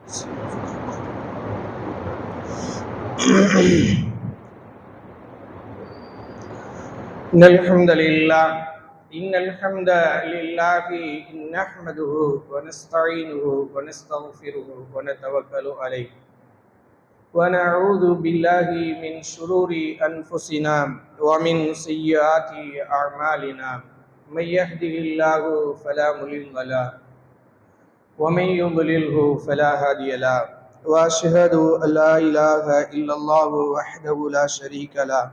إن الحمد لله نحمده ونستعينه ونستغفره ونتوكل عليه ونعوذ بالله من شرور أنفسنا ومن سيئات أعمالنا من يهده الله فلا مضل له ومن يضلله فلا هادي له وأشهد أن لا إله إلا الله وحده لا شريك له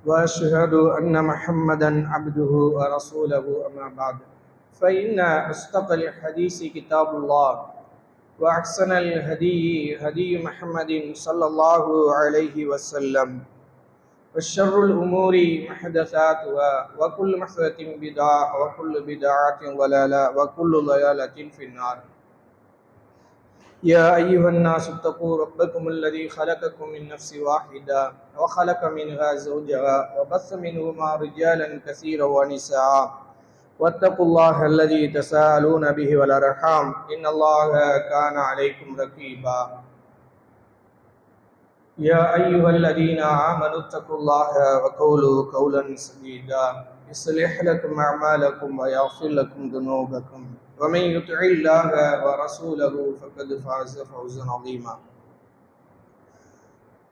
وأشهد أن محمدا عبده ورسوله أما بعد فإن أصدق الحديث كتاب الله وأحسن الهدي هدي محمد صلى الله عليه وسلم وشر الأمور محدثاتها وكل محدثة بدعة وكل بدعة ضلالة وكل ضلالة في النار. يا أيها الناس اتقوا ربكم الذي خلقكم من نفس واحدة وخلق منها زوجها وبث منهما رجالا كثيرا ونساء واتقوا الله الذي تساءلون به والأرحام إن الله كان عليكم رقيبا. يا أيها الذين آمنوا اتقوا الله وقولوا قولا سديدا يصلح لكم أعمالكم ويغفر لكم ذنوبكم ومن يطع الله ورسوله فقد فاز فوزا عظيما.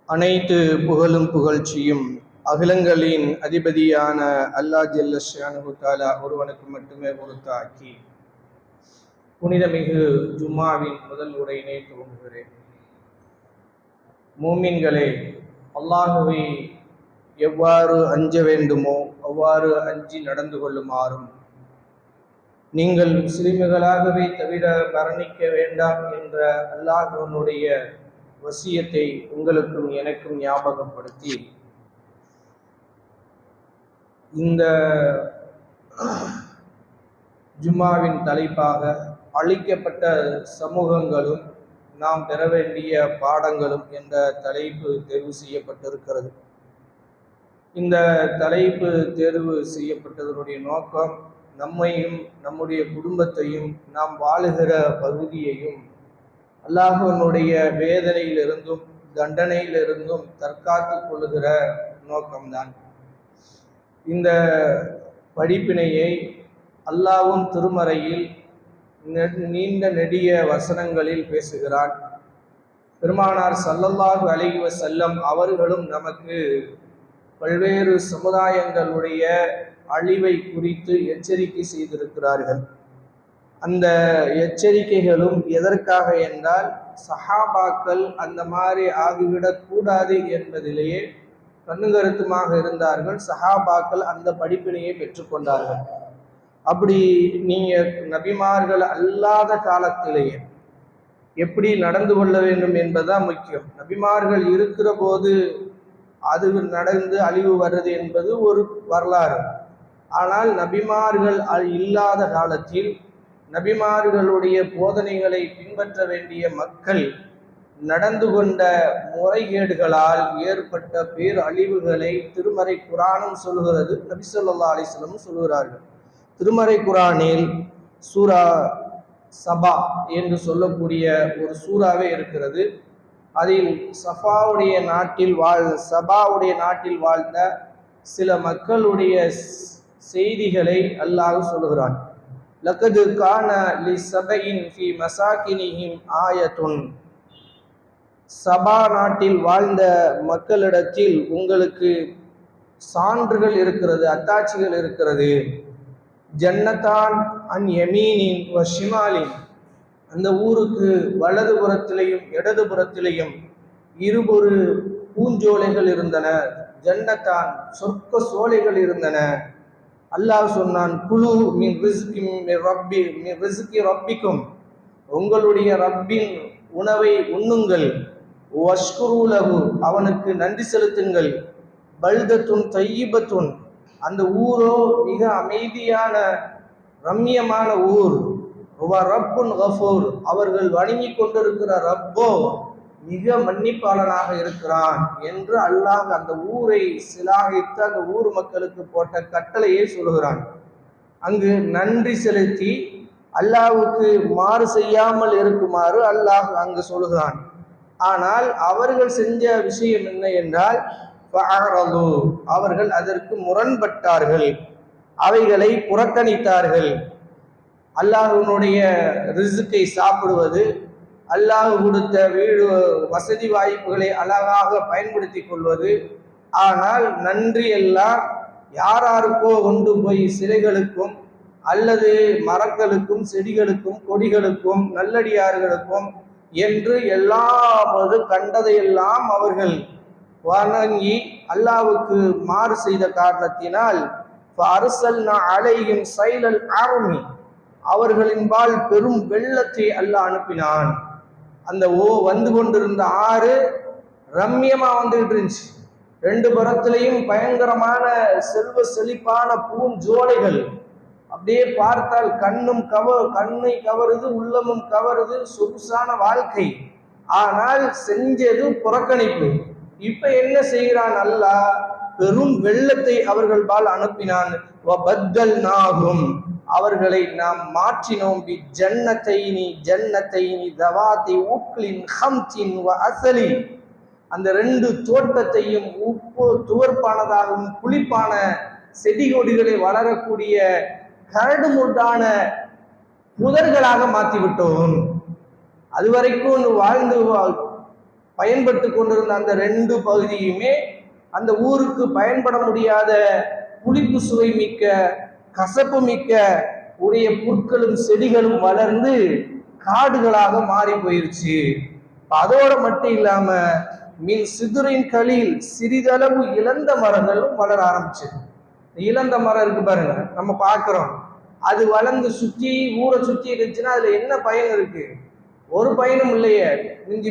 அனைத்து புகழும் புகழ்ச்சியும் அகிலங்களின் அதிபதியான அல்லாஹ் ஜல்ல ஷானஹு தஆலா ஒருவனுக்கு மட்டுமே உரித்தாக்கி புனிதமிகு ஜும்மாவின் முதல் உரையினை துவங்குகிறேன். மூமின்களே, அல்லாஹுவை எவ்வாறு அஞ்ச வேண்டுமோ அவ்வாறு அஞ்சி நடந்து கொள்ளுமாறும், நீங்கள் முஸ்லிம்களாகவே தவிர மரணிக்க வேண்டாம் என்ற அல்லாஹ்வுடைய வசியத்தை உங்களுக்கும் எனக்கும் ஞாபகப்படுத்தி, இந்த ஜும்மாவின் தலைப்பாக அழிக்கப்பட்ட சமூகங்களும் நாம் பெற வேண்டிய பாடங்களும் என்ற தலைப்பு தேர்வு செய்யப்பட்டிருக்கிறது. இந்த தலைப்பு தேர்வு செய்யப்பட்டதனுடைய நோக்கம், நம்மையும் நம்முடைய குடும்பத்தையும் நாம் வாழுகிற பகுதியையும் அல்லாஹ்வுடைய வேதனையிலிருந்தும் தண்டனையிலிருந்தும் தற்காத்துக் கொள்ளுகிற நோக்கம்தான். இந்த படிப்பினையை அல்லாஹ்வும் திருமறையில் நீண்ட நெடிய வசனங்களில் பேசுகிறான். பெருமானார் ஸல்லல்லாஹு அலைஹி வஸல்லம் அவர்களும் நமக்கு பல்வேறு சமுதாயங்களுடைய அழிவை குறித்து எச்சரிக்கை செய்திருக்கிறார்கள். அந்த எச்சரிக்கைகளும் எதற்காக என்றால், சஹாபாக்கள் அந்த மாதிரி ஆகிவிடக் கூடாது என்பதிலேயே கண்ணுங்கருத்துமாக இருந்தார்கள். சஹாபாக்கள் அந்த படிப்பினையை பெற்றுக்கொண்டார்கள். அப்படி நீங்க நபிமார்கள் அல்லாத காலத்திலேயே எப்படி நடந்து கொள்ள வேண்டும் என்பதுதான் முக்கியம். நபிமார்கள் இருக்கிற போது அது நடந்து அழிவு வர்றது என்பது ஒரு வரலாறு. ஆனால் நபிமார்கள் இல்லாத காலத்தில் நபிமார்களுடைய போதனைகளை பின்பற்ற வேண்டிய மக்கள் நடந்து கொண்ட முறைகேடுகளால் ஏற்பட்ட பேர் அழிவுகளை திருமறை குர்ஆனும் சொல்கிறது, நபி ஸல்லல்லாஹு அலைஹி வஸல்லம் சொல்கிறார்கள். திருமறை குர்ஆனில் சூரா சபா என்று சொல்லக்கூடிய ஒரு சூறாவே இருக்கிறது. அதில் சபாவுடைய நாட்டில் வாழ்ந்த சில மக்களுடைய செய்திகளை அல்லாஹ் சொல்கிறான். லக்கது கான லிஸபஇன் ஃபீ மசாகினிஹிம் ஆயத்துன். சபா நாட்டில் வாழ்ந்த மக்களிடத்தில் உங்களுக்கு சான்றுகள் இருக்கிறது, அத்தாட்சிகள் இருக்கிறது. ஜன்னதான் அன் யமீனின் வ ஷிமாலின். அந்த ஊருக்கு வலது புறத்திலேயும் இடது புறத்திலேயும் இருபொரு பூஞ்சோலைகள் இருந்தன. ஜன்னதான் சொர்க்க சோலைகள் இருந்தன. அல்லாஹ் சொன்னான், குலு மின் ரிஸ்கி ரப்பிக்கும். உங்களுடைய ரப்பின் உணவை உண்ணுங்கள். வஷ்குரு லஹு. அவனுக்கு நன்றி செலுத்துங்கள். பல்தத்துன் தையிபத்துன். அந்த ஊரோ மிக அமைதியான ரம்யமான ஊர். ரப்புன் கஃபூர். அவர்கள் வணங்கி கொண்டிருக்கிற ரப்போ மிக மன்னிப்பாளனாக இருக்கிறான் என்று அல்லாஹ் அந்த ஊரை சிலாகித்து அந்த ஊர் மக்களுக்கு போட்ட கட்டளையை சொல்கிறான். அங்கு நன்றி செலுத்தி அல்லாஹ்வுக்கு மாறு செய்யாமல் இருக்குமாறு அல்லாஹ் அங்கு சொல்கிறான். ஆனால் அவர்கள் செஞ்ச விஷயம் என்ன என்றால் அவர்கள் அதற்கு முரண்பட்டார்கள், அவைகளை புறக்கணித்தார்கள். அல்லாஹ்வினுடைய ரிஸ்கை சாப்பிடுவது, அல்லாஹ் கொடுத்த வீடு வசதி வாய்ப்புகளை அழகாக பயன்படுத்தி கொள்வது, ஆனால் நன்றி எல்லாம் யாராருக்கோ கொண்டு போய் சிலைகளுக்கும் அல்லது மரங்களுக்கும் செடிகளுக்கும் கொடிகளுக்கும் நல்லடியார்களுக்கும் என்று எல்லாவது கண்டதையெல்லாம் அவர்கள் வணங்கி அல்லாஹ்வுக்கு மாறு செய்த காரணத்தினால் அலைஹிம் சைலல் ஆர்மி, அவர்களின்பால் பெரும் வெள்ளத்தை அல்லாஹ் அனுப்பினான். அந்த வந்து கொண்டிருந்த ஆறு ரம்யமா வந்துகிட்டு இருந்துச்சு. ரெண்டு புறத்திலையும் பயங்கரமான செல்வ செழிப்பான பூஞ்சோலைகள். அப்படியே பார்த்தால் கண்ணை கவருது, உள்ளமும் கவருது, சொகுசான வாழ்க்கை. ஆனால் செஞ்சது புறக்கணிப்பு. இப்ப என்ன செய்கிறான் அல்லாஹ்? பெரும் வெள்ளத்தை அவர்கள் பால் அனுப்பினான். அவர்களை நாம் மாற்றினோம். ஜன்னத்தைனி தவாதி உக்லின் ஹம்தின் வ அஸலி, அந்த ரெண்டு தோட்டத்தையும் உப்பு துவர்ப்பானதாகவும் புளிப்பான செடி கொடிகளை வளரக்கூடிய கரடு முரடான புதர்களாக மாற்றிவிட்டோம். அதுவரைக்கும் வாழ்ந்து பயன்பட்டு கொண்டிருந்த அந்த ரெண்டு பகுதியுமே அந்த ஊருக்கு பயன்பட முடியாத புளிப்பு சுவை மிக்க கசப்பு மிக்க உடைய புற்களும் செடிகளும் வளர்ந்து காடுகளாக மாறி போயிருச்சு. அதோட மட்டும் இல்லாம மின் சிதுரின் களில் சிறிதளவு இழந்த மரங்களும் வளர ஆரம்பிச்சு. இழந்த மரம் இருக்கு பாருங்க, நம்ம பார்க்கிறோம். அது வளர்ந்து சுற்றி ஊரை சுற்றி இருந்துச்சுன்னா அதுல என்ன பயன் இருக்கு? ஒரு பயனும் இல்லையே.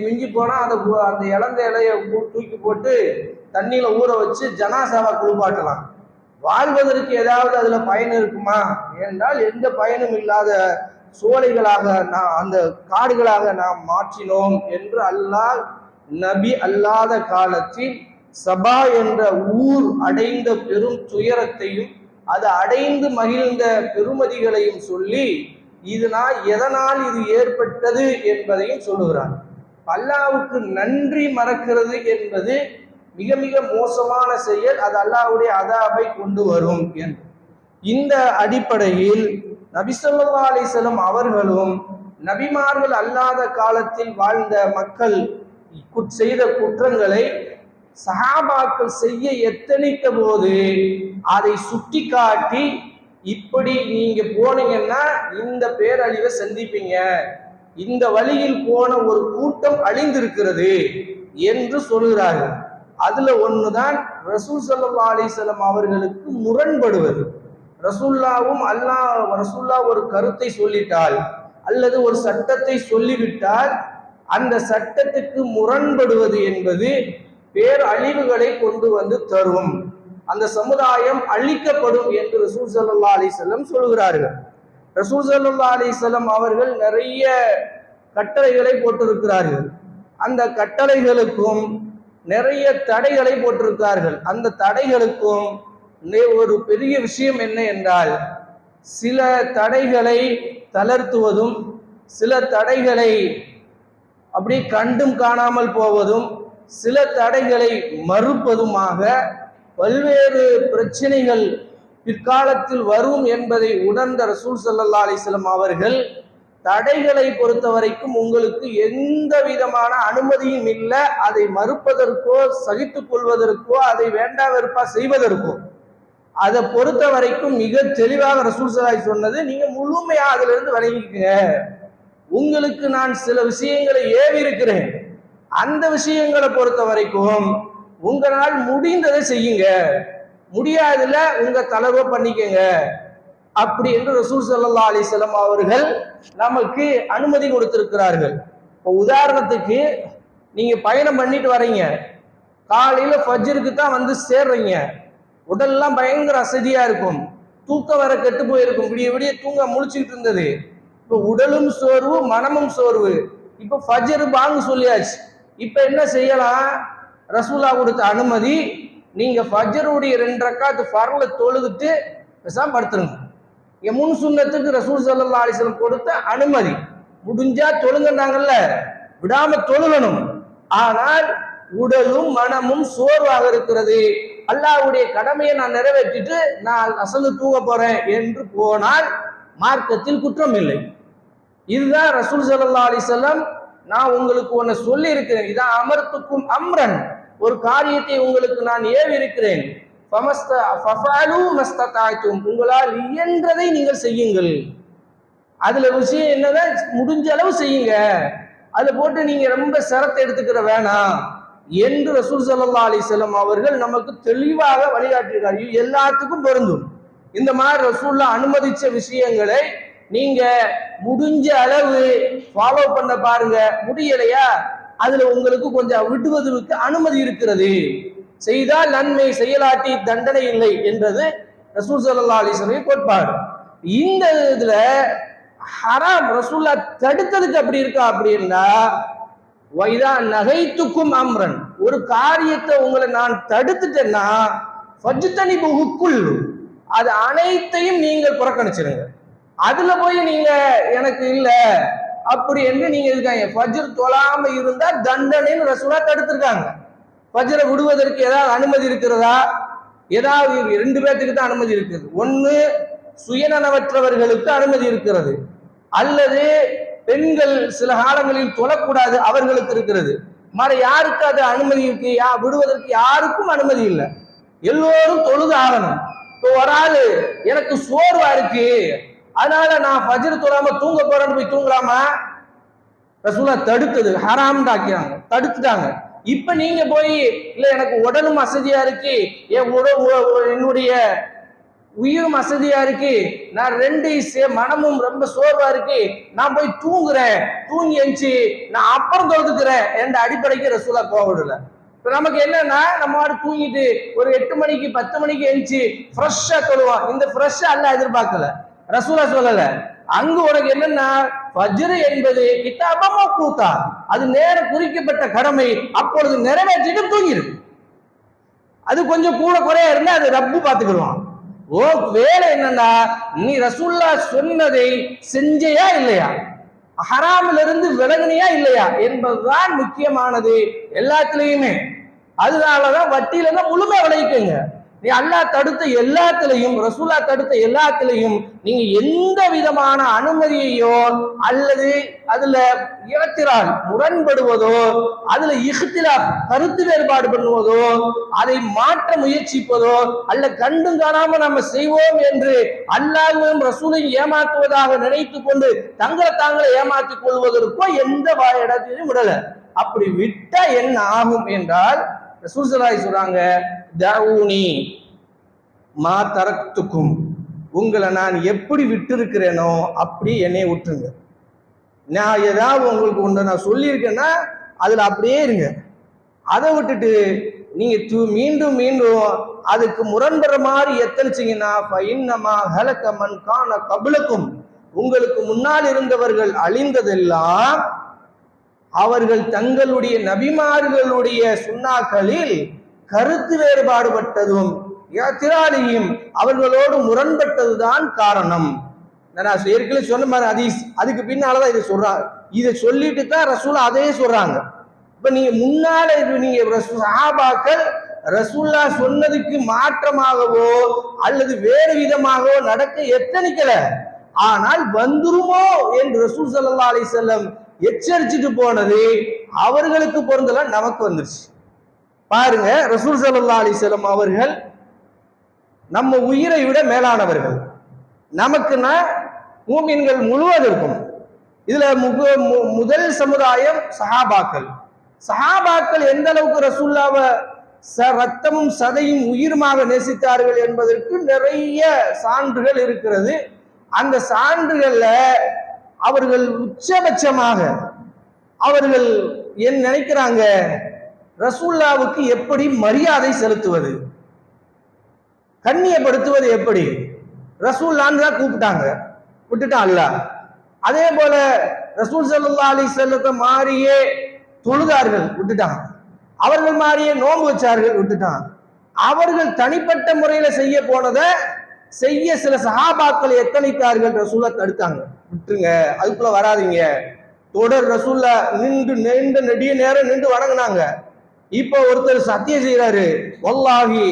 மிஞ்சி போனா அந்த இழந்த இலைய தூக்கி போட்டு தண்ணியில ஊற வச்சு ஜனாசாவா குளிப்பாட்டலாம். வாழ்வதற்கு ஏதாவது அதுல பயன் இருக்குமா என்றால் எந்த பயனும் இல்லாத சோலைகளாக அந்த காடுகளாக நாம் மாற்றினோம் என்று அல்லாஹ் நபி அல்லாத காலத்தில் சபா என்ற ஊர் அடைந்த பெரும் துயரத்தையும் அது அடைந்து மகிழ்ந்த பெருமதிகளையும் சொல்லி எதனால் இது ஏற்பட்டது என்பதையும் சொல்லுகிறார். அல்லாஹ்வுக்கு நன்றி மறக்கிறது என்பது மிக மிக மோசமான செயல். அது அல்லாஹ்வுடைய அதாபை கொண்டு வரும் என்று இந்த அடிப்படையில் நபி ஸல்லல்லாஹு அலைஹி வஸல்லம் அவர்களும் நபிமார்கள் அல்லாத காலத்தில் வாழ்ந்த மக்கள் செய்த குற்றங்களை சஹாபாக்கள் செய்ய எத்தனித்த போது அதை சுட்டி காட்டி, இப்படி நீங்க போனீங்கன்னா இந்த பேரழிவை சந்திப்பீங்க, இந்த வழியில் போன ஒரு கூட்டம் அழிந்திருக்கிறது என்று சொல்கிறார்கள். அதுல ஒண்ணுதான் ரசூல் ஸல்லல்லாஹு அலைஹி வஸல்லம் அவர்களுக்கு முரண்படுவது. ரசூல்லா ஒரு கருத்தை சொல்லிட்டால் அல்லது ஒரு சட்டத்தை சொல்லிவிட்டால் அந்த சட்டத்துக்கு முரண்படுவது என்பது பேரழிவுகளை கொண்டு வந்து தரும், அந்த சமுதாயம் அழிக்கப்படும் என்று ரசூல் ஸல்லல்லாஹு அலைஹி வஸல்லம் சொல்கிறார்கள். ரசூல் ஸல்லல்லாஹு அலைஹி வஸல்லம் அவர்கள் நிறைய கட்டளைகளை போட்டிருக்கிறார்கள். அந்த கட்டளைகளுக்கும் நிறைய தடைகளை போட்டிருக்கிறார்கள். அந்த தடைகளுக்கும் ஒரு பெரிய விஷயம் என்ன என்றால், சில தடைகளை தளர்த்துவதும் சில தடைகளை அப்படி கண்டும் காணாமல் போவதும் சில தடைகளை மறுப்பதுமாக பல்வேறு பிரச்சனைகள் பிற்காலத்தில் வரும் என்பதை உணர்ந்த ரசூல் ஸல்லல்லாஹு அலைஹி வஸல்லம் அவர்கள் தடைகளை பொறுத்த வரைக்கும் உங்களுக்கு எந்த விதமான அனுமதியும் இல்லை, அதை மறுப்பதற்கோ சகித்துக் கொள்வதற்கோ அதை வேண்டா வெறுப்பா செய்வதற்கோ. அதை பொறுத்த வரைக்கும் மிக தெளிவாக ரசூல் ஸல்லல்லாஹு அலைஹி வஸல்லம் சொன்னது, நீங்க முழுமையா அதுல இருந்து விலகிக்கங்க. உங்களுக்கு நான் சில விஷயங்களை ஏவி இருக்கிறேன், அந்த விஷயங்களை பொறுத்த வரைக்கும் உங்களால் முடிந்ததை செய்யுங்க, முடியாதுல உங்க தளர்வை பண்ணிக்கங்க அப்படி என்று ரசூல் ஸல்லல்லாஹு அலைஹி வஸல்லம் அவர்கள் நமக்கு அனுமதி கொடுத்திருக்கிறார்கள். இப்போ உதாரணத்துக்கு நீங்க பயணம் பண்ணிட்டு வரீங்க, காலையில ஃபஜ்ருக்கு தான் வந்து சேர்றீங்க, உடல்லாம் பயங்கர அசதியா இருக்கும், தூக்கம் வர கெட்டு போயிருக்கும், விடிய விடிய தூங்க முழிச்சுக்கிட்டு இருந்தது. இப்போ உடலும் சோர்வு மனமும் சோர்வு. இப்போ ஃபஜ்ர் பாங்கு சொல்லியாச்சு, இப்போ என்ன செய்யலாம்? ரசூலா கொடுத்த அனுமதி, நீங்க ஃபஜ்ருடைய 2 ரக்காத் ஃபர்ல தொழுதுட்டு பேசாம படுத்துருங்க. முன் சுன்னத்துக்கு ரசூல் ஸல்லல்லாஹு அலைஹி வஸல்லம் கொடுத்த அனுமதி. முடிஞ்சா தொழுங்கன்னாங்கல்ல, விடாம தொழுகணும். ஆனால் உடலும் மனமும் சோர்வாக இருக்கிறது, அல்லாஹ்வுடைய கடமையை நான் நிறைவேற்றிட்டு நான் அசந்து தூங்க போறேன் என்று போனால் மார்க்கத்தில் குற்றம் இல்லை. இதுதான் ரசூல் ஸல்லல்லாஹு அலைஹி வஸல்லம் நான் உங்களுக்கு ஒன்னு சொல்லி இருக்கிறேன், இதான் அமர்த்துக்கும் அம்ரன், ஒரு காரியத்தை உங்களுக்கு நான் ஏவி இருக்கிறேன், உங்களால் இயன்றதை நீங்கள் செய்யுங்கள். அதுல விஷயம் என்னதான், முடிஞ்ச அளவு செய்யுங்க, அதுல போட்டு நீங்க ரொம்ப சிரத்தை எடுத்துக்கிற வேணாம் என்று ரசூல் ஸல்லல்லாஹு அலைஹி வஸல்லம் அவர்கள் நமக்கு தெளிவாக வழிகாட்டியிருக்காரு. எல்லாத்துக்கும் பொருந்தும். இந்த மாதிரி ரசூல்லா அனுமதிச்ச விஷயங்களை நீங்க முடிஞ்ச அளவு ஃபாலோ பண்ண பாருங்க. முடியலையா, அதுல உங்களுக்கு கொஞ்சம் விடுவதற்கு அனுமதி இருக்கிறது. செய்தால் நன்மை, செய்யலாட்டி தண்டனை இல்லை என்றது ரசூல் ஸல்லல்லாஹு அலைஹி வஸல்லம் கோட்பாடு. இந்த இதுல ஹராம் ரசூல்லா தடுத்ததுக்கு அப்படி இருக்கா அப்படின்னா, வைதா நகைத்துக்கும் அம்ரன், ஒரு காரியத்தை உங்களை நான் தடுத்துட்டேன்னா ஃபஜ்தனிபுஹுக்குல், அது அனைத்தையும் நீங்கள் புறக்கணிச்சிருங்க. அதுல போய் நீங்க எனக்கு இல்ல அப்படி என்று நீங்க இருக்காங்க. ஃபஜ்ர் தொழாம இருந்தா தண்டனைன்னு ரசூலா தடுத்திருக்காங்க. ஃபஜ்ரை விடுவதற்கு ஏதாவது அனுமதி இருக்கிறதா? ஏதாவது ரெண்டு பேர்த்துக்கு தான் அனுமதி இருக்குது. ஒன்னு சுயநலவற்றவர்களுக்கு அனுமதி இருக்கிறது, அல்லது பெண்கள் சில காலங்களில் தொழக்கூடாது அவர்களுக்கு இருக்கிறது. மற யாருக்கு அது அனுமதி இருக்கு? விடுவதற்கு யாருக்கும் அனுமதி இல்லை, எல்லோரும் தொழுது ஆகணும். இப்போ ஒரு ஆளு எனக்கு சோர்வா இருக்கு, அதனால நான் ஃபஜ்ர் தொழாம தூங்க போறேன்னு போய் தூங்கலாமா? ரசூலா தடுத்தது, ஹராம் ஆக்கினாங்க, தடுத்துட்டாங்க. இப்ப நீங்க போய் இல்ல எனக்கு உடலும் அசதியா இருக்கு, என்னுடைய உயிரும் அசதியா இருக்கு, நான் ரெண்டு மனமும் ரொம்ப சோர்வா இருக்கு, நான் போய் தூங்குறேன், தூங்கி எஞ்சி நான் அப்புறம் தொழுதுக்கிறேன் என்ற அடிப்படைக்கு ரசூலா கோவிடல. இப்ப நமக்கு என்னன்னா, நம்ம தூங்கிட்டு ஒரு 8 மணிக்கு 10 மணிக்கு எஞ்சி ஃப்ரெஷ்ஷா தொழுவான். இந்த ஃப்ரெஷ்ஷா அல்ல எதிர்பார்க்கல, ரசூலா சொல்லல. அங்கு உனக்கு என்னன்னா, ஃபஜ்ர் என்பது கிதாபமா கூத்தா, அது நேரம் குறிக்கப்பட்ட கடமை, அப்பொழுது நிறைவேற்றிட்டு தூங்கிரு. அது கொஞ்சம் கூட குறையா இருந்தா அது ரப்பு பார்த்துக்கிடுவான். ஓ வேலை என்னன்னா, நீ ரசூல்லா சொன்னதை செஞ்சையா இல்லையா, ஹராமில் இருந்து விலகுனியா இல்லையா என்பதுதான் முக்கியமானது எல்லாத்திலையுமே. அதனாலதான் வட்டியில தான் முழுமை விளைவிக்குங்க. நீ அல்லாஹ் தடுத்த எல்லாத்திலையும், ரசூலா தடுத்த எல்லாத்திலையும் நீங்க எந்த விதமான அனுமதியையோ அல்லது அதுல இறத்திரால் முரண்படுவதோ, அதுல இஹ்திலாஃப் கருத்து வேறுபாடு பண்ணுவதோ, அதை மாற்ற முயற்சிப்பதோ, அல்ல கண்டும் காணாம நம்ம செய்வோம் என்று அல்லாஹ்வையும் ரசூலையும் ஏமாற்றுவதாக நினைத்து கொண்டு தாங்களை ஏமாற்றிக் கொள்வதற்கோ எந்த இடத்தையும் விடல. அப்படி விட்டா என்ன ஆகும் என்றால், ரசூல் ஸல்லல்லாஹு அலைஹி சொல்றாங்க, தஊனி மா தரக்துக்கும், உங்களை நான் எப்படி விட்டிருக்கிறேனோ அப்படி என்னை விட்டுருங்க. நான் ஏதாவது உங்களுக்கு ஒன்று நான் சொல்லியிருக்கேன்னா அதுல அப்படியே இருங்க. அதை விட்டுட்டு நீங்க மீண்டும் மீண்டும் அதுக்கு முரண்படுற மாதிரி எத்தனிச்சிங்கன்னா, ஃபஇன்னமா ஹலக மன் கான கப்லக்கும், உங்களுக்கு முன்னால் இருந்தவர்கள் அழிந்ததெல்லாம் அவர்கள் தங்களுடைய நபிமார்களுடைய சுன்னாக்களில் கருத்து வேறுபாடுபட்டதும் திராளியும் அவர்களோடு முரண்பட்டதுதான் காரணம். நான் ஏற்கனவே சொன்ன மாதிரி ஹதீஸ், அதுக்கு பின்னாலதான் இதை சொல்றாங்க. இதை சொல்லிட்டு தான் ரசூலா அதையே சொல்றாங்க. இப்ப நீங்க முன்னால நீங்க சஹாபாக்கள் ரசூல்லா சொன்னதுக்கு மாற்றமாகவோ அல்லது வேறு விதமாகவோ நடக்க எத்தனிக்கல, ஆனால் வந்துருமோ என்று ரசூல் ஸல்லல்லாஹு அலைஹி வஸல்லம் எச்சரிச்சுட்டு போனது அவர்களுக்கு பொருந்தல, நமக்கு வந்துருச்சு. பாருங்க, ரசூல் ஸல்லல்லாஹு அலைஹி வஸல்லம் அவர்கள் நம்ம உயிரை விட மேலானவர்கள். நமக்குன்னா மூமின்கள் முழுவதற்கும் இதுல முதல் சமுதாயம் சஹாபாக்கள். சஹாபாக்கள் எந்த அளவுக்கு ரசூல்லாவை ரத்தமும் சதையும் உயிருமாக நேசித்தார்கள் என்பதற்கு நிறைய சான்றுகள் இருக்கிறது. அந்த சான்றுகள்ல அவர்கள் உச்சபட்சமாக அவர்கள் என்ன நினைக்கிறாங்க, ரசூல்லாவுக்கு எப்படி மரியாதை செலுத்துவது, கண்ணியப்படுத்துவது எப்படி, ரசூல்லான்னு தான் கூப்பிட்டாங்க, விட்டுட்டான் அல்லாஹ். அதே போல ரசூல் ஸல்லல்லாஹு அலைஹி வஸல்லம் மாறியே தொழுதார்கள், விட்டுட்டான். அவர்கள் மாறியே நோன்பு வச்சார்கள், விட்டுட்டான். அவர்கள் தனிப்பட்ட முறையில செய்ய போனதை செய்ய சில சஹாபாக்கள் எத்தனைத்தார்கள். ரசூலா தடுத்தாங்க, விட்டுருங்க, அதுக்குள்ள வராதிங்க. தொடர் ரசூல்லா நின்று நீண்ட நெடிய நேரம் நின்று வணங்கினாங்க. இப்ப ஒருத்தர் சத்தியம் செய்யறாரு, வல்லாஹி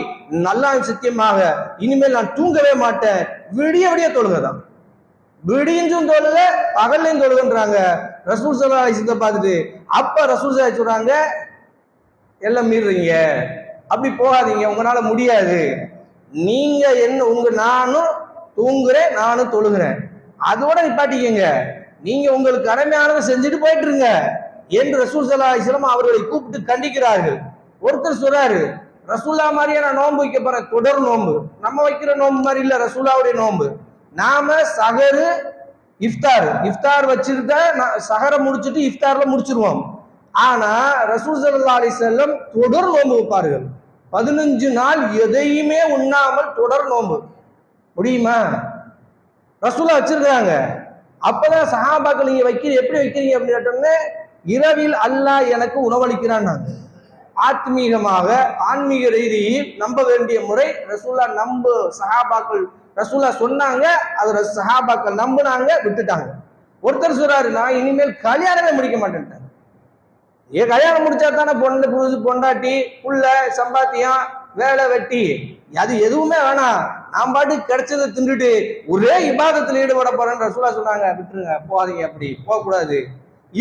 நல்லா சத்தியமாக இனிமேல் நான் தூங்கவே மாட்டேன், விடிய விடிய தொழுகதான், விடியும் தொழுக பகல்லையும் தொழுகன்றாங்க. ரசூல் ஸல்லல்லாஹு அலைஹி வஸல்லம் பார்த்துட்டு அப்ப ரசூல் ஸல்லல்லாஹு சொல்றாங்க, எல்லாம் மீறுறீங்க, அப்படி போகாதீங்க, உங்களால முடியாது. நீங்க என்ன நானும் தூங்குறேன், நானும் தொழுகிறேன், அதோட நிப்பாட்டிக்கங்க, நீங்க உங்களுக்கு கடமையானதை செஞ்சுட்டு போயிட்டு இருங்க என்று ரசூல் ஸல்லல்லாஹு அலைஹி வஸல்லம் அவர்களை கூப்பிட்டு கண்டிக்கிறார்கள். ஒருத்தர் சொல்றாரு, ரசூல்லா மாதிரியே நான் நோன்பு வைக்க போறேன், தொடர் நோன்பு, நம்ம வைக்கிற நோன்பு மாதிரி இல்ல, ரசூல்லாவுடைய நோன்பு. நாம சஹரு இஃப்தார் வச்சுட்டு சஹரை முடிச்சுட்டு இஃப்தார்ல முடிச்சிருவோம். ஆனா ரசூல் ஸல்லல்லாஹு அலைஹி வஸல்லம் தொடர் நோன்பு வைப்பார்கள். 15 நாள் எதையுமே உண்ணாமல் தொடர் நோன்பு. முடியுமா? ரசூலா வச்சிருக்காங்க. அப்பதான் சஹாபாக்கள் நீங்க எப்படி வைக்கிறீங்க அப்படின்னு கேட்டோம்னா, இரவில் அல்லாஹ் எனக்கு உணவளிக்கிறான். ஆத்மீகமாக ஆன்மீக ரீதியில் நம்ப வேண்டிய முறை ரசூலா சஹாபாக்கள் ரசூலா சொன்னாங்க, அது சஹாபாக்கள் நம்பினாங்க, விட்டுட்டாங்க. ஒருத்தர் சொல்றாரு, நான் இனிமேல் கல்யாணமே முடிக்க மாட்டேன். ஏன் கல்யாணம் முடிச்சா தானே பொண்டாட்டி புள்ள சம்பாத்தியம் வேலை வெட்டி, அது எதுவுமே வேணாம், நான் பாட்டுக்கு கிடைச்சதை தின்றுட்டு ஒரே இபாதத்தில் ஈடுபட போறேன்னு ரசூலா சொன்னாங்க, விட்டுருங்க, போகாதீங்க, அப்படி போகக்கூடாது.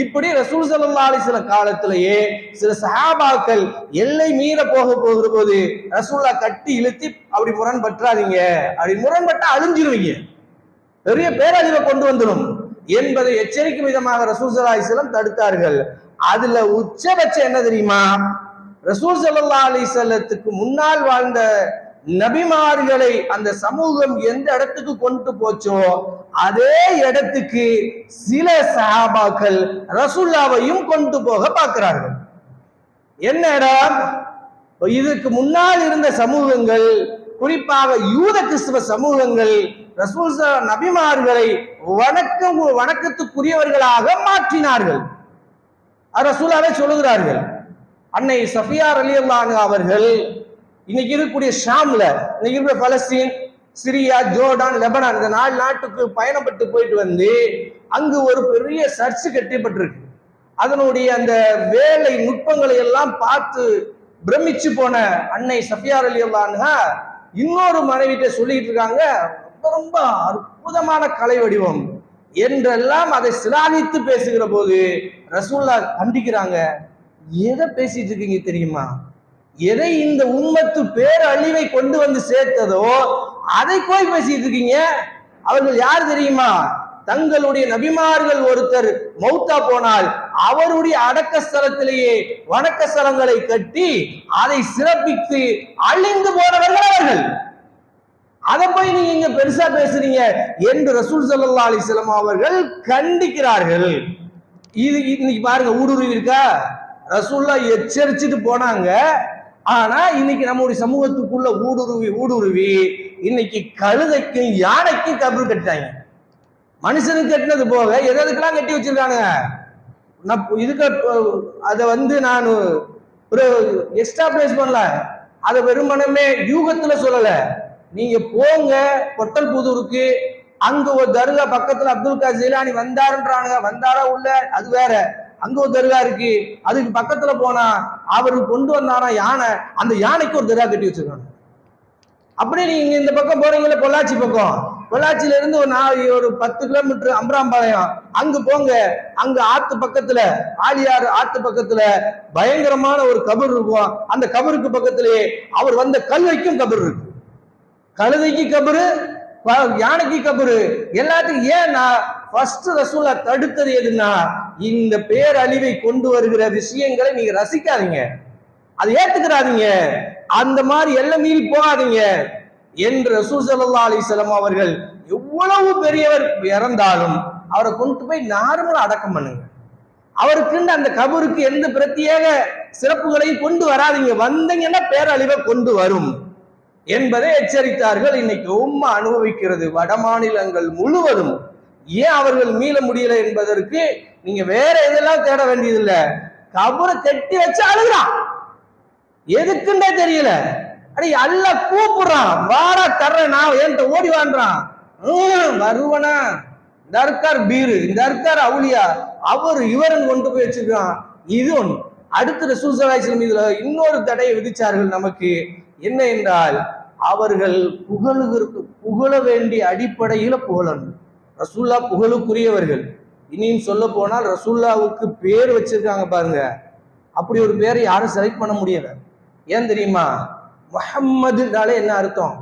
இப்படி ரசூல் ஸல்லல்லாஹு அலைஹி வஸல்லம் காலத்திலேயே சில சஹாபாக்கள் எல்லை மீற போகிற போது ரசூல்லா கட்டி இழுத்தி அப்படி முரண்பற்றாதீங்க, அப்படி முரண்பட்டா அழிஞ்சிருவீங்க, பெரிய பேரழிவை கொண்டு வந்துடும் என்பதை எச்சரிக்கும் விதமாக ரசூல் ஸல்லல்லாஹு அலைஹி வஸல்லம் தடுத்தார்கள். அதுல உச்சபட்சம் என்ன தெரியுமா? ரசூல் ஸல்லல்லாஹு அலைஹி வஸல்லத்துக்கு முன்னால் வாழ்ந்த நபிமார்களை அந்த சமூகம் எந்த இடத்துக்கு கொண்டு போச்சோ அதே இடத்துக்கு சில சஹாபாக்கள் ரசூலுல்லாவையும் கொண்டு போக பார்க்கிறார்கள். என்ன இடம்? இதுக்கு முன்னால் இருந்த சமூகங்கள், குறிப்பாக யூத கிறிஸ்தவ சமூகங்கள் ரசூல் நபிமார்களை வணக்கத்துக்குரியவர்களாக மாற்றினார்கள். ரசூலுல்லாஹ்வே சொல்லுகிறார்கள். அன்னை சஃபியா ரலியல்லாஹு அன்ஹா அவர்கள் இன்னைக்கு இருக்கக்கூடிய ஷாம்ல, இன்னைக்கு இருக்கிற பலஸ்தீன், சிரியா, ஜோர்டான், லெபனான், இந்த 4 நாட்டுக்கு பயணப்பட்டு போயிட்டு வந்து அங்கு ஒரு பெரிய சர்ச்சு கட்டப்பட்டிருக்கு. அதனுடைய அந்த வேலை நுட்பங்களை எல்லாம் பார்த்து பிரமிச்சு போன அன்னை சஃபியா ரலியல்லாஹு அன்ஹா இன்னொரு மனைவிட்ட சொல்லிட்டு இருக்காங்க, ரொம்ப ரொம்ப அற்புதமான கலை வடிவம் என்றெல்லாம் அதை சிலாகித்து பேசுகிற போது ரசூலுல்லாஹ் கண்டிக்கிறாங்க. எதை பேசிட்டு இருக்கீங்க தெரியுமா? எதை இந்த உம்மத்து பேரழிவை கொண்டு வந்து சேர்த்ததோ அதை போய் பேசிட்டு இருக்கீங்க. அவர்கள் யார் தெரியுமா? தங்களுடைய நபிமார்கள் ஒருத்தர் மௌத்தா போனால் அவருடைய அடக்க ஸ்தலத்திலேயே வணக்க ஸ்தலங்களை கட்டி அதை சிறப்பித்து அழிந்து போனவர்கள் அவர்கள். அதை போய் நீங்க இங்க பெருசா பேசுறீங்க என்று ரசூல் ஸல்லல்லாஹு அலைஹி வஸல்லம் அவர்கள் கண்டிக்கிறார்கள். இது இன்னைக்கு பாருங்க, ஊடுருவி இருக்கா? ரசூலுல்லாஹ் எச்சரிச்சுட்டு போனாங்க. ஆனா இன்னைக்கு நம்முடைய சமூகத்துக்குள்ள ஊடுருவி இன்னைக்கு கழுதைக்கும் யானைக்கும் கபர் கட்டாங்க. மனுஷனுக்கு கட்டினது போக எதுக்கெல்லாம் கட்டி வச்சிருக்காங்க. இதுக்கு அதை நான் ஒரு எக்ஸ்ட்ரா பிளேஸ் பண்ணல, அதை வெறுமனமே யூகத்துல சொல்லல. நீங்க போங்க பொட்டல் புதூருக்கு, அங்க ஒரு தர்கா பக்கத்துல அப்துல் காதர் ஜீலானி வந்தாருன்றானுங்க, வந்தாரா உள்ள அது வேற, அங்க ஒரு தர்கா இருக்கு, அதுக்கு பக்கத்துல போனா அவரு கொண்டு வந்தாரா யானை, அந்த யானைக்கு ஒரு தர்கா கட்டி வச்சிருக்காங்க. அப்படி நீங்க இந்த பக்கம் போறீங்களா, பொள்ளாச்சி பக்கம், பொள்ளாச்சியில இருந்து ஒரு 10 கிலோமீட்டர் அம்பராம்பாளையம் அங்கு போங்க, அங்க ஆத்து பக்கத்துல ஆலியார் ஆத்து பக்கத்துல பயங்கரமான ஒரு கபர் இருக்கும். அந்த கபருக்கு பக்கத்திலேயே அவர் வந்த கல்வைக்கும் கபர் இருக்கு. கழுதைக்கு கபரு, யானைக்கு கபரு, எல்லாத்துக்கும். ஏன்னா ஃபர்ஸ்ட் ரசூலா தடுத்தது எதுன்னா, இந்த பேரழிவை கொண்டு வருகிற விஷயங்களை நீங்க ரசிக்காதீங்க, அதை ஏத்துக்கிறாதீங்க, அந்த மாதிரி எல்லாம் மீறி போகாதீங்க என்று ரசூல் ஸல்லல்லாஹு அலைஹி வஸல்லம் அவர்கள் எவ்வளவு பெரியவர் இறந்தாலும் அவரை கொண்டு போய் நார்மலா அடக்கம் பண்ணுங்க. அவருக்கு அந்த கபருக்கு எந்த பிரத்யேக சிறப்புகளையும் கொண்டு வராதீங்க, வந்தீங்கன்னா பேரழிவை கொண்டு வரும் என்பதை எச்சரித்தார்கள். இன்னைக்கு உம்மா அனுபவிக்கிறது வட மாநிலங்கள் முழுவதும். ஏன் அவர்கள் மீள முடியல என்பதற்கு நீங்க வேற எதெல்லாம் தேட வேண்டியதில்லை, கபரை கட்டி வச்சு அழுகிறான், எதுக்குன்னே தெரியல. அடே அல்லாஹ் கூப்பிடுறான், வாடா தர்றேன் நான் என்கிட்ட ஓடி வான்றான். வருவனா இந்த இருக்கார் பீரு, இந்த இருக்கார் அவுளியா, அவர் இவரன் கொண்டு போய் வச்சிருக்கான். இது ஒண்ணு. அடுத்து ரசூல் ஸல்லல்லாஹு அலைஹி வஸல்லம் இதுல இன்னொரு தடையை விதிச்சார்கள் நமக்கு. என்ன என்றால், அவர்கள் புகழ வேண்டிய அடிப்படையில புகழணும். ரசூல்லா புகழுக்குரியவர்கள். இனியும் சொல்ல போனால் ரசூல்லாவுக்கு பேர் வச்சிருக்காங்க பாருங்க, அப்படி ஒரு பேரை யாரும் செலக்ட் பண்ண முடியல. ஏன் தெரியுமா? முஹம்மதுனாலே என்ன அர்த்தம்?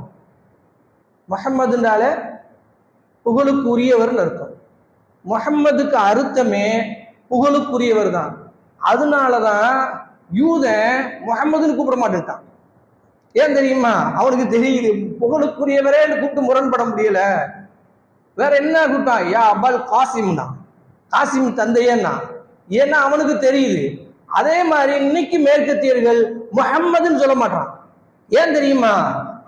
முஹம்மதுனாலே புகழுக்குரியவர் அர்த்தம். முஹம்மதுக்கு அர்த்தமே புகழுக்குரியவர் தான். அதனாலதான் யூதன் முஹம்மதுன்னு கூப்பிட மாட்டேன்ட்டான். ஏன் தெரியுமா? அவனுக்கு தெரியுது புகழுக்குரியவரே கூப்பிட்டு முரண்பட முடியல. வேற என்ன கூப்பிட்டான்? யா அபல் காசிம் தான், காசிம் தந்தையன்னா. ஏன்னா அவனுக்கு தெரியுது. அதே மாதிரி இன்னைக்கு மேற்கத்தியர்கள் முஹம்மதுன்னு சொல்ல மாட்டான். ஏன் தெரியுமா?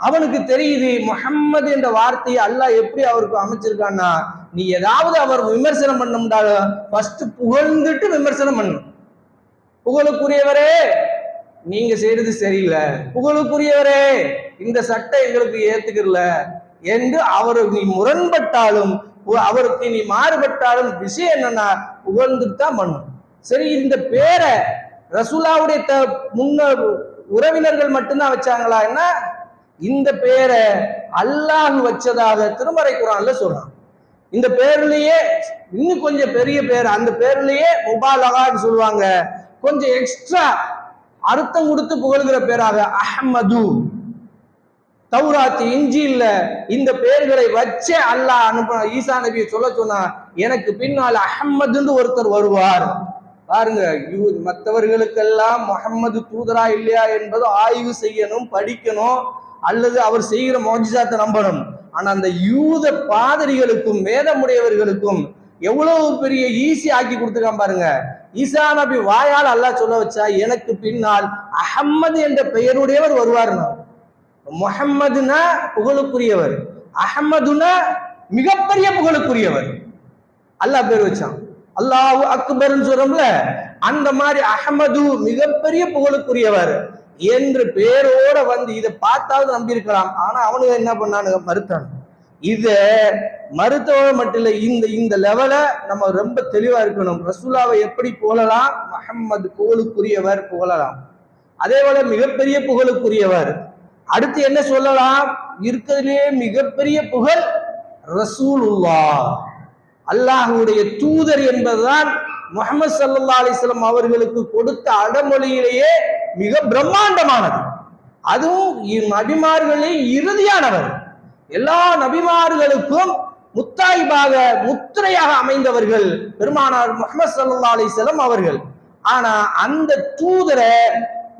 அவனுக்கு தெரியுது முஹம்மது என்ற வார்த்தையை அல்லாஹ் எப்படி அவருக்கு அமைச்சிருக்கான்னா, நீ ஏதாவது அவர் விமர்சனம் பண்ண ஃபர்ஸ்ட் புகழ்ந்துட்டு விமர்சனம் பண்ணு. புகழுக்குரியவரே நீங்க செய்யறது சரியில்லை, புகழுக்குரியவரே இந்த சட்டை எங்களுக்கு ஏத்துக்கல என்று அவர் நீ முரண்பட்டாலும் அவருக்கு நீ மாறுபட்டாலும் விஷயம் என்னன்னா புகழ்ந்துட்டு தான் பண்ணும். சரி, இந்த பேரை ரசூலாவுடைய முன்ன உறவினர்கள் மட்டும்தான் வச்சாங்களா? என்ன இந்த பேரை அல்லாஹ் வச்சதாக திருமறை குர்ஆன்ல சொல்றான். இந்த பேர்லயே இன்னும் கொஞ்சம் பெரிய பேர், அந்த பேர்லயே முபாலகான்னு சொல்லுவாங்க, கொஞ்சம் எக்ஸ்ட்ரா அர்த்தம் கொடுத்து புகழ்கிற பேராக அஹ்மது. தௌராத் இன்ஜீல்ல இந்த பேர்களை வச்சே அல்லாஹ் அனுப்ப ஈசா நபியை சொல்ல சொன்னா, எனக்கு பின்னால் அஹ்மதுன்னு ஒருத்தர் வருவார். பாருங்க, மற்றவர்களுக்கெல்லாம் முஹம்மது தூதரா இல்லையா என்பது ஆய்வு செய்யணும், படிக்கணும், அல்லது அவர் செய்கிற மோஜிசாத்தை நம்பணும். ஆனா அந்த யூத பாதிரிகளுக்கும் வேதமுடையவர்களுக்கும் எவ்வளவு பெரிய ஈஸி ஆக்கி கொடுத்துருக்கான் பாருங்க. ஈசா நபி வாயால் அல்லாஹ் சொல்ல வச்சா, எனக்கு பின்னால் அஹம்மது என்ற பெயருடையவர் வருவார். முஹம்மதுனா புகழுக்குரியவர், அஹமதுனா மிகப்பெரிய புகழுக்குரியவர். அல்லாஹ் பேர் வச்சான். அல்லாஹு அக்பர்னு சொல்றோம்ல, அந்த மாதிரி அஹமது மிகப்பெரிய புகழுக்குரியவர் என்று பேரோட வந்து இதை பார்த்தாவது நம்பி இருக்கலாம். ஆனா அவனுக்கு என்ன பண்ணானுங்க? மறுத்தான். இத மருத்துவ மட்டும் இல்ல, இந்த லெவல நம்ம ரொம்ப தெளிவா இருக்கணும். ரசூலாவை எப்படி புகழலாம்? முஹம்மது புகழுக்குரியவர் புகழலாம். அதே போல மிகப்பெரிய புகழுக்குரியவர். அடுத்து என்ன சொல்லலாம்? இருக்கிறதுலே மிகப்பெரிய புகழ் ரசூலுல்லாஹ், அல்லாஹுடைய தூதர் என்பதுதான் முஹம்மது ஸல்லல்லாஹு அலைஹி வஸல்லம் அவர்களுக்கு கொடுத்த அடமொழியிலேயே மிக பிரம்மாண்டமானது. அதுவும் நபிமார்களே இறுதியானவர். எல்லா நபிமார்களுக்கும் முத்தாய்பாக முத்திரையாக அமைந்தவர்கள் பெருமானார் முஹம்மது ஸல்லல்லாஹு அலைஹி வஸல்லம் அவர்கள். ஆனா அந்த தூதரை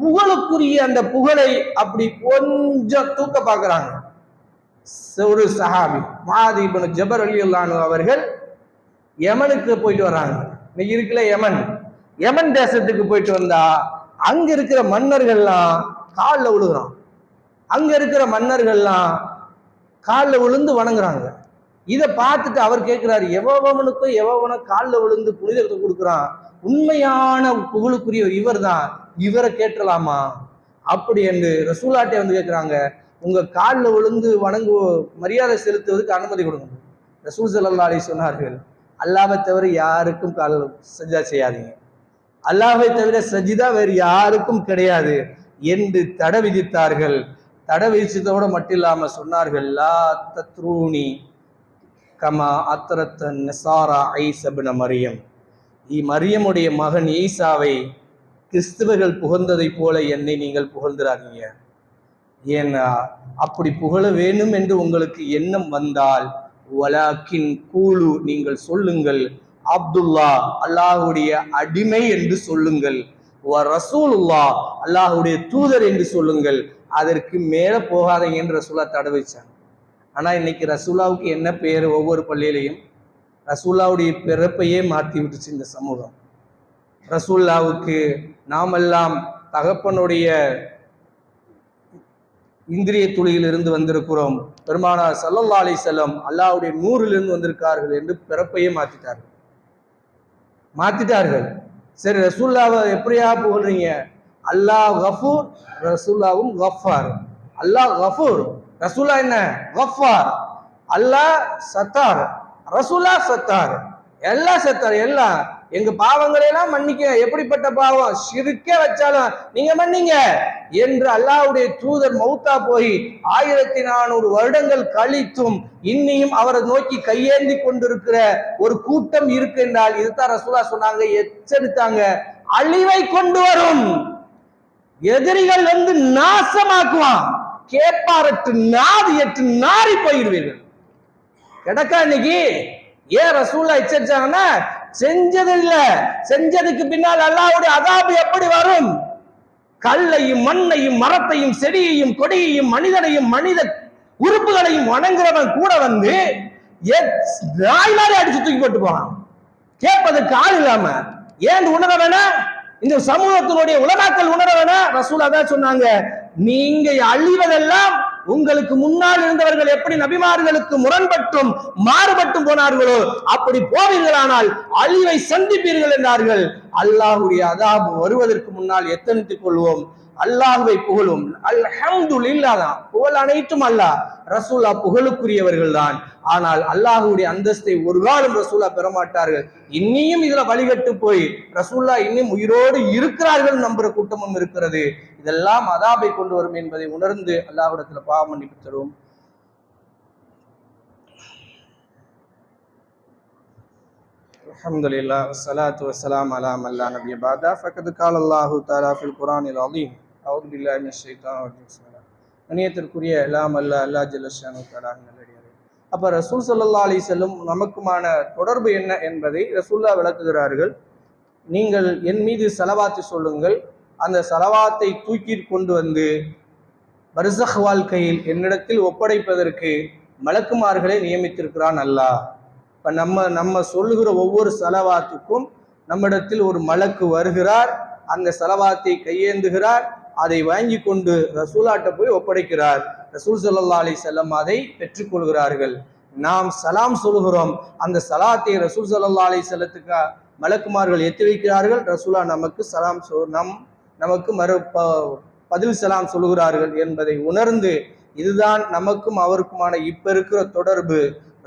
புகழுக்குரிய அந்த புகழை அப்படி கொஞ்சம் தூக்க பார்க்கிறாங்க. ஒரு சஹாபி முஆத் இப்னு ஜபல் ரலியல்லாஹு அன்ஹு அவர்கள் யமனுக்கு போயிட்டு வர்றாங்க. இன்னைக்கு இருக்குல்ல யமன் தேசத்துக்கு போயிட்டு வந்தா அங்க இருக்கிற மன்னர்கள்லாம் காலில் விழுகிறான். அங்க இருக்கிற மன்னர்கள்லாம் காலில் விழுந்து வணங்குறாங்க. இதை பார்த்துட்டு அவர் கேட்கிறாரு, எவனுக்கும் எவனை காலில் விழுந்து புனிதத்தை கொடுக்குறான், உண்மையான புகழுக்குரியவர் இவர் தான், இவரை கேட்டலாமா அப்படி என்று ரசூலாட்டே வந்து கேட்கிறாங்க. உங்க காலில் விழுந்து வணங்கு மரியாதை செலுத்துவதற்கு அனுமதி கொடுங்க. ரசூல் ஸல்லல்லாஹு அலைஹி சொன்னார்கள், அல்லாஹ்வை தவிர யாருக்கும் கால் சஜ்ஜா செய்யாதீங்க, அல்லாஹ்வை தவிர சஜிதா வேறு யாருக்கும் கிடையாது என்று தடை விதித்தார்கள். தடை விதிச்சதோடு மட்டும் இல்லாம சொன்னார்கள், லா தத்ரூனி கமா அத்ரத் நஸாரா ஈஸா இப்னு மரியம், மரியமுடைய மகன் ஈசாவை கிறிஸ்தவர்கள் புகழ்ந்ததை போல என்னை நீங்கள் புகழ்ந்துடாதீங்க. ஏன்னா அப்படி புகழ வேண்டும் என்று உங்களுக்கு எண்ணம் வந்தால் வலாக்கின் கூலு, நீங்கள் சொல்லுங்கள், அப்துல்லா அல்லாஹுடைய அடிமை என்று சொல்லுங்கள், ரசூலுல்லா அல்லாஹுடைய தூதர் என்று சொல்லுங்கள், அதற்கு மேல போகாதீங்க என்று ரசூலா தடை வச்சாங்க. ஆனா இன்னைக்கு ரசூலாவுக்கு என்ன பேர்? ஒவ்வொரு பள்ளியிலையும் ரசூல்லாவுடைய பிறப்பையே மாற்றி விட்டுச்சு இந்த சமூகம். ரசூல்லாவுக்கு நாமெல்லாம் தகப்பனுடைய இந்திரிய துளியிலிருந்து வந்திருக்கிறோம், பெருமானார் ஸல்லல்லாஹு அலைஹி வஸல்லம் அல்லாஹ்வுடைய நூறிலிருந்து வந்திருக்கார்கள் என்று பிறப்பையே மாத்திட்டார்கள். சரி, ரசூல்லாவை எப்படியா புகழ்றீங்க? அல்லாஹ் கஃபூர், ரசூல்லாவும் கஃபார். அல்லாஹ் கஃபூர், ரசூலா என்ன கஃபார். அல்லாஹ் சத்தார், ரசூலா சத்தார். எல்லாம் சத்தார். எல்லாம் எங்க பாவங்களை எல்லாம் மன்னிக்க. எப்படிப்பட்ட பாவம்? ஷிர்க்கே வச்சாலும் நீங்க மன்னிங்க என்று அல்லாஹ்வுடைய தூதர் மௌத்தா போய் 1400 வருடங்கள் கழித்தும் இன்னியும் அவரை நோக்கி கையேந்தி கொண்டிருக்கிற ஒரு கூட்டம் இருக்கு என்றால் இதுதான் ரசூலா சொன்னாங்க, எச்சரித்தாங்க. அழிவை கொண்டு வரும், எதிரிகள் வந்து நாசமாக்குவான், கேப்பாரற்று நாதியற்று நாரி போயிடுவீர்கள். கிடக்கா இன்னைக்கு. ஏன் ரசூலா எச்சரிச்சாங்கன்னா, செஞ்சது இல்ல, செஞ்சதுக்கு பின்னால் அல்லாஹ்வுடைய அதாபு எப்படி வரும்? கல்லையும் மண்ணையும் மரத்தையும் செடியையும் கொடியையும் மனிதனையும் மனித உறுப்புகளையும் வணங்குறவன் கூட வந்து நாய் மாதிரி அடிச்சு தூக்கி போட்டு போறான், கேட்பதற்கு ஆள் இல்லாம. ஏன் உணர வேணா? இந்த சமூகத்தினுடைய உலமாக்கள் உணர வேணா? ரசூலா தான் சொன்னாங்க, நீங்க அழிவதெல்லாம் உங்களுக்கு முன்னால் இருந்தவர்கள் எப்படி நபிமார்களுக்கு முரண்பட்டும் மாறுபட்டும் போனார்களோ அப்படி போவீர்களானால் அழிவை சந்திப்பீர்கள் என்றார்கள். அல்லாஹ்வுடைய அதாபு வருவதற்கு முன்னால் எத்தனித்துக் கொள்வோம், அல்லாஹ்வை புகழும். அல்ஹம்துலில்லாஹ் தான் புகழ் அனைத்தும் அல்லாஹ், ரசூலா புகழுக்குரியவர்கள் தான். ஆனால் அல்லாஹ்வுடைய அந்தஸ்தை ஒரு காலம் ரசூலா பெறமாட்டார்கள். இன்னியும் இதுல வழிகட்டு போய் ரசூலா இன்னும் உயிரோடு இருக்கிறார்கள் நம்புற கூட்டமும் இருக்கிறது. இதெல்லாம் அதாபை கொண்டு வரும் என்பதை உணர்ந்து அல்லாஹ்விடத்துல பாவ மன்னிப்பு தருவோம். அல்ஹம்துலில்லாஹ் வஸ்ஸலாத்து வஸ்ஸலாம் அலா மன் லா நபிய்ய பஅதா ஃபகத் கால அல்லாஹு தஆலா ஃபில் குர்ஆனில் அஸீம். அஊது பில்லாஹி மினஷ் ஷைத்தானிர் ரஜீம். கண்ணியத்திற்குரிய எல்லாம் அல்லாஹ் ஜல்ல ஷானஹு தஆலா நல்லடியாரே. அப்ப ரசூல் ஸல்லல்லாஹு அலைஹி வஸல்லம் நமக்குமான தொடர்பு என்ன என்பதை ரசூலுல்லாஹ் விளக்குகிறார்கள். நீங்கள் என் மீது ஸலவாத்து சொல்லுங்கள், அந்த ஸலவாத்தை தூக்கி கொண்டு வந்து பர்ஸக் வாழ்க்கையில் என்னிடத்தில் ஒப்படைப்பதற்கு மலக்குமார்களை நியமித்திருக்கிறான் அல்லாஹ். இப்ப நம்ம சொல்லுகிற ஒவ்வொரு ஸலவாத்துக்கும் நம்மிடத்தில் ஒரு மலக்கு வருகிறார், அந்த ஸலவாத்தை கையேந்துகிறார், அதை வாங்கி கொண்டு ரசூலாட்ட போய் ஒப்படைக்கிறார். ரசூல் ஸல்லல்லாஹு அலைஹி வஸல்லம் அதை பெற்றுக்கொள்கிறார்கள். நாம் சலாம் சொல்கிறோம், அந்த சலாத்தை ரசூல் ஸல்லல்லாஹு அலைஹி வஸல்லத்துக்கு மலக்குமார்கள் எத்தி வைக்கிறார்கள். ரசூலா நமக்கு சலாம் நமக்கு பதில் சலாம் சொல்லுகிறார்கள் என்பதை உணர்ந்து, இதுதான் நமக்கும் அவருக்குமான இப்ப இருக்கிற தொடர்பு.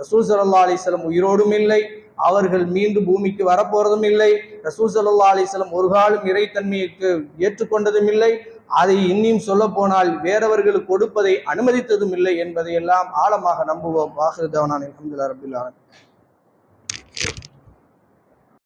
ரசூல் ஸல்லல்லாஹு அலைஹி வஸல்லம் உயிரோடும் இல்லை, அவர்கள் மீண்டும் பூமிக்கு வரப்போறதும் இல்லை. ரசூல் ஸல்லல்லாஹு அலைஹி வஸல்லம் ஒரு காலம் இறைத்தன்மைக்கு ஏற்றுக்கொண்டதும் இல்லை, அதை இன்னும் சொல்ல போனால் வேறவர்களுக்கு கொடுப்பதை அனுமதித்ததும் இல்லை என்பதை எல்லாம் ஆழமாக நம்புவோம். வாஹிரு தஅவானா அல்ஹம்துலில்லாஹி ரப்பில் ஆலமீன்.